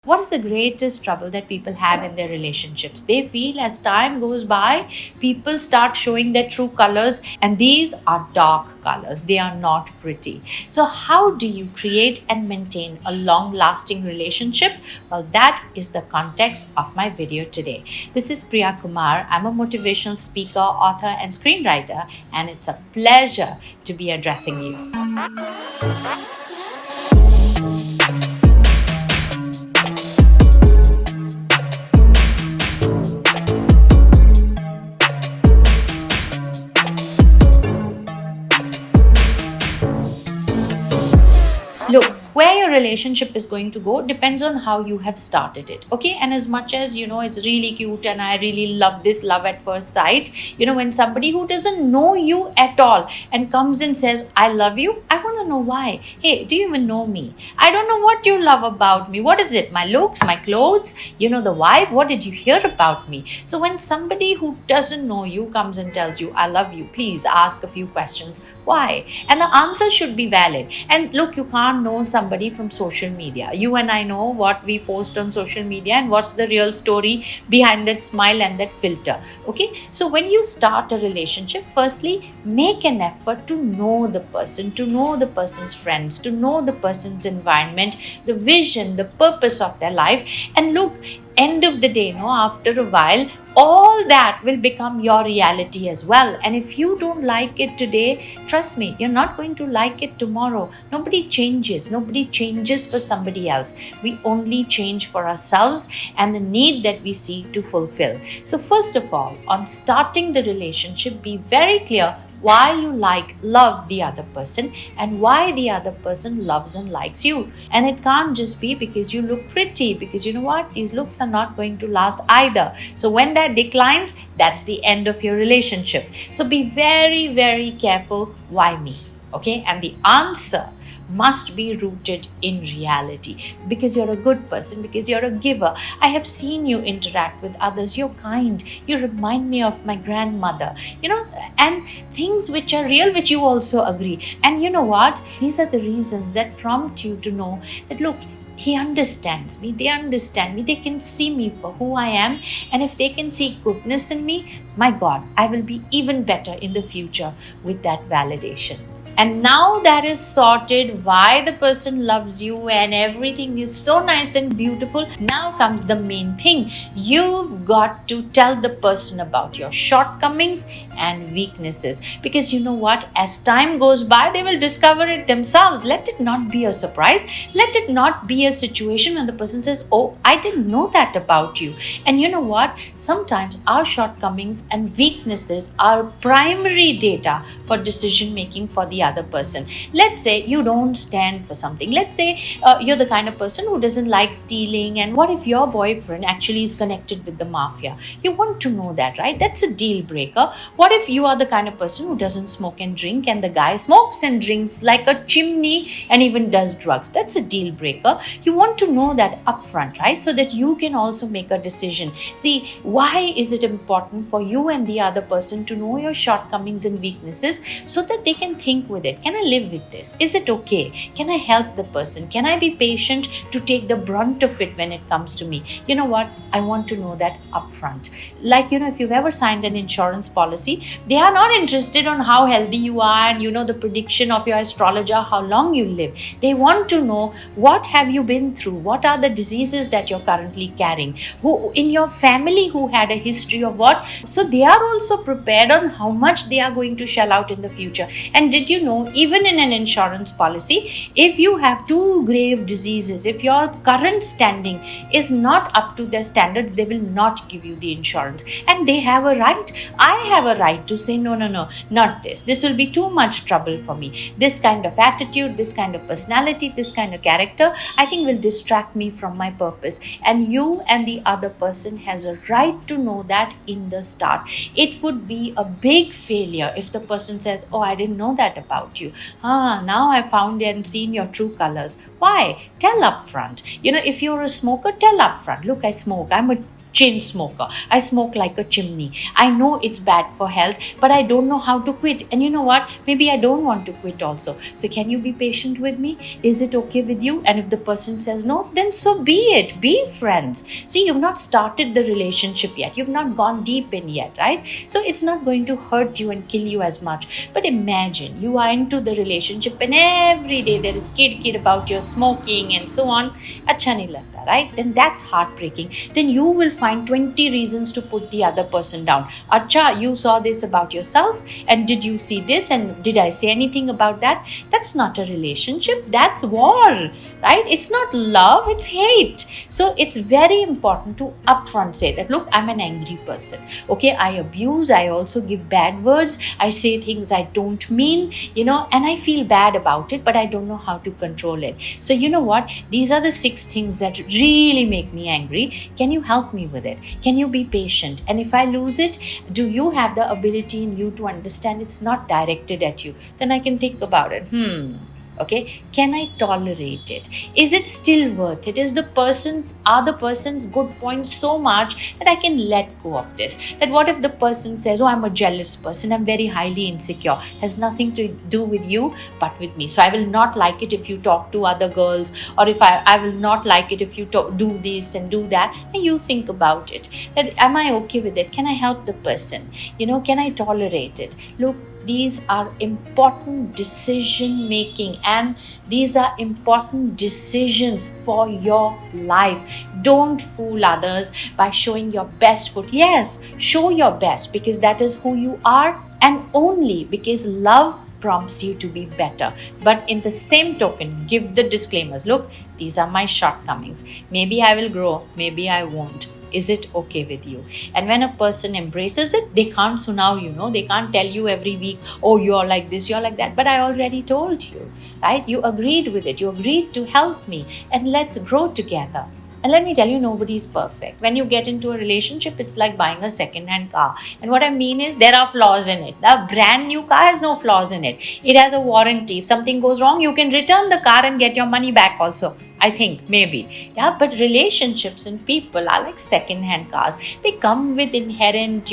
What is the greatest trouble that people have in their relationships? They feel as time goes by, people start showing their true colors, and these are dark colors. They are not pretty. So, how do you create and maintain a long lasting relationship? Well, that is the context of my video today. This is Priya Kumar. I'm a motivational speaker, author, and screenwriter, and it's a pleasure to be addressing you. Look, where your relationship is going to go depends on how you have started it, okay? And as much as it's really cute and I really love this love at first sight, when somebody who doesn't know you at all and comes and says I love you, I want to know why. Hey, do you even know me? I don't know what you love about me. What is it? My looks, my clothes, the vibe? What did you hear about me? So when somebody who doesn't know you comes and tells you I love you, please ask a few questions. Why? And the answer should be valid. And look, you can't know somebody from social media. You and I know what we post on social media and what's the real story behind that smile and that filter. Okay, so when you start a relationship, firstly, make an effort to know the person, to know the person's friends, to know the person's environment, the vision, the purpose of their life. And look, end of the day, after a while, all that will become your reality as well. And if you don't like it today, trust me, you're not going to like it tomorrow. Nobody changes for somebody else. We only change for ourselves and the need that we see to fulfill. So first of all, on starting the relationship, be very clear why you love the other person and why the other person loves and likes you. And it can't just be because you look pretty, because you know what, these looks are not going to last either. So when that declines, that's the end of your relationship. So be very, very careful. Why me? Okay, and the answer must be rooted in reality, because you're a good person, because you're a giver. I have seen you interact with others. You're kind. You remind me of my grandmother, and things which are real, which you also agree. And you know what? These are the reasons that prompt you to know that, look, he understands me, they understand me, they can see me for who I am. And if they can see goodness in me, my God, I will be even better in the future with that validation. And now that is sorted, why the person loves you and everything is so nice and beautiful, now comes the main thing. You've got to tell the person about your shortcomings and weaknesses, because you know what, as time goes by, they will discover it themselves. Let it not be a surprise. Let it not be a situation when the person says, oh, I didn't know that about you. And you know what, sometimes our shortcomings and weaknesses are primary data for decision making for the other person. Let's say you don't stand for something. Let's say you're the kind of person who doesn't like stealing, and what if your boyfriend actually is connected with the mafia? You want to know that, right? That's a deal breaker. What if you are the kind of person who doesn't smoke and drink, and the guy smokes and drinks like a chimney and even does drugs? That's a deal breaker. You want to know that upfront, right? So that you can also make a decision. See, why is it important for you and the other person to know your shortcomings and weaknesses, so that they can think with it. Can I live with this? Is it okay? Can I help the person? Can I be patient to take the brunt of it when it comes to me? You know what? I want to know that upfront. Like, if you've ever signed an insurance policy, they are not interested on how healthy you are and, the prediction of your astrologer, how long you live. They want to know, what have you been through? What are the diseases that you're currently carrying? Who in your family who had a history of what? So they are also prepared on how much they are going to shell out in the future. And did you know, even in an insurance policy, if you have two grave diseases, if your current standing is not up to their standards, they will not give you the insurance. And they have a right. I have a right to say, no, not this. This will be too much trouble for me. This kind of attitude, this kind of personality, this kind of character, I think will distract me from my purpose. And you and the other person has a right to know that in the start. It would be a big failure if the person says, oh, I didn't know that about you. Now I found and seen your true colors. Why? Tell upfront. If you're a smoker, tell upfront. Look, I smoke. I'm a chain smoker. I smoke like a chimney. I know it's bad for health, but I don't know how to quit. And you know what? Maybe I don't want to quit also. So can you be patient with me? Is it okay with you? And if the person says no, then so be it. Be friends. See, you've not started the relationship yet. You've not gone deep in yet, right? So it's not going to hurt you and kill you as much. But imagine you are into the relationship and every day there is kid about your smoking and so on. Acha nahi lagta, right? Then that's heartbreaking. Then you will find 20 reasons to put the other person down. Acha, you saw this about yourself, and did you see this, and did I say anything about that? That's not a relationship. That's war, right? It's not love, it's hate. So it's very important to upfront say that, look, I'm an angry person. Okay, I abuse, I also give bad words, I say things I don't mean, and I feel bad about it, but I don't know how to control it. So you know what? These are the 6 things that really make me angry. Can you help me with it? Can you be patient? And if I lose it, do you have the ability in you to understand it's not directed at you? Then I can think about it. Okay, can I tolerate it? Is it still worth it? Are the person's good points so much that I can let go of this? That what if the person says, oh, I'm a jealous person, I'm very highly insecure, has nothing to do with you but with me. So I will not like it if you talk to other girls, or if I will not like it if you do this and do that. And you think about it. That am I okay with it? Can I help the person? Can I tolerate it? Look, these are important decision making, and these are important decisions for your life. Don't fool others by showing your best foot. Yes, show your best, because that is who you are, and only because love prompts you to be better. But in the same token, give the disclaimers. Look, these are my shortcomings. Maybe I will grow, maybe I won't. Is it okay with you? And when a person embraces it, they can't, so now, they can't tell you every week, oh, you're like this, you're like that. But I already told you, right? You agreed with it. You agreed to help me, and let's grow together. And let me tell you, nobody's perfect. When you get into a relationship, it's like buying a second-hand car. And what I mean is, there are flaws in it. The brand new car has no flaws in it. It has a warranty. If something goes wrong, you can return the car and get your money back also. I think, maybe. Yeah, but relationships and people are like second-hand cars. They come with inherent,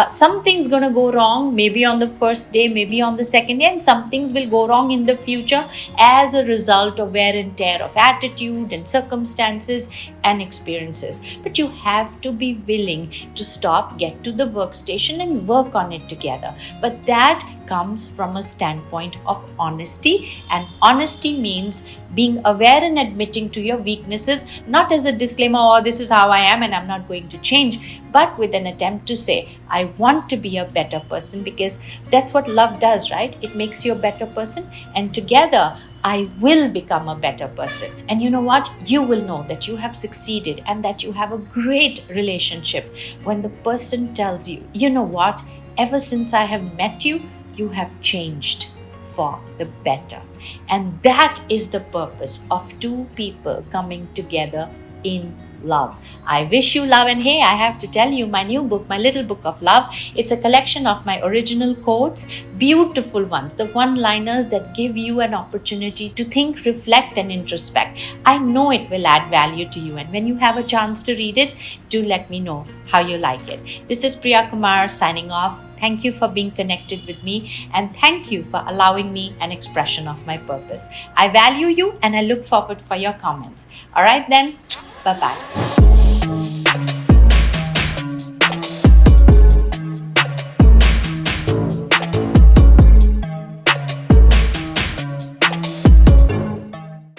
something's going to go wrong, maybe on the first day, maybe on the second day, and some things will go wrong in the future as a result of wear and tear of attitude and circumstances and experiences. But you have to be willing to stop, get to the workstation and work on it together. But that comes from a standpoint of honesty, and honesty means being aware and admitting to your weaknesses, not as a disclaimer, oh, this is how I am and I'm not going to change, but with an attempt to say, I want to be a better person, because that's what love does, right? It makes you a better person, and together I will become a better person. And you know what? You will know that you have succeeded and that you have a great relationship when the person tells you, you know what? Ever since I have met you, you have changed for the better. And that is the purpose of 2 people coming together in love. I wish you love. And hey, I have to tell you, my new book, my little book of love, it's a collection of my original quotes, beautiful ones, the one-liners that give you an opportunity to think, reflect and introspect. I know it will add value to you, and when you have a chance to read it, do let me know how you like it. This is Priya Kumar signing off. Thank you for being connected with me, and thank you for allowing me an expression of my purpose. I value you, and I look forward for your comments. All right then, bye-bye.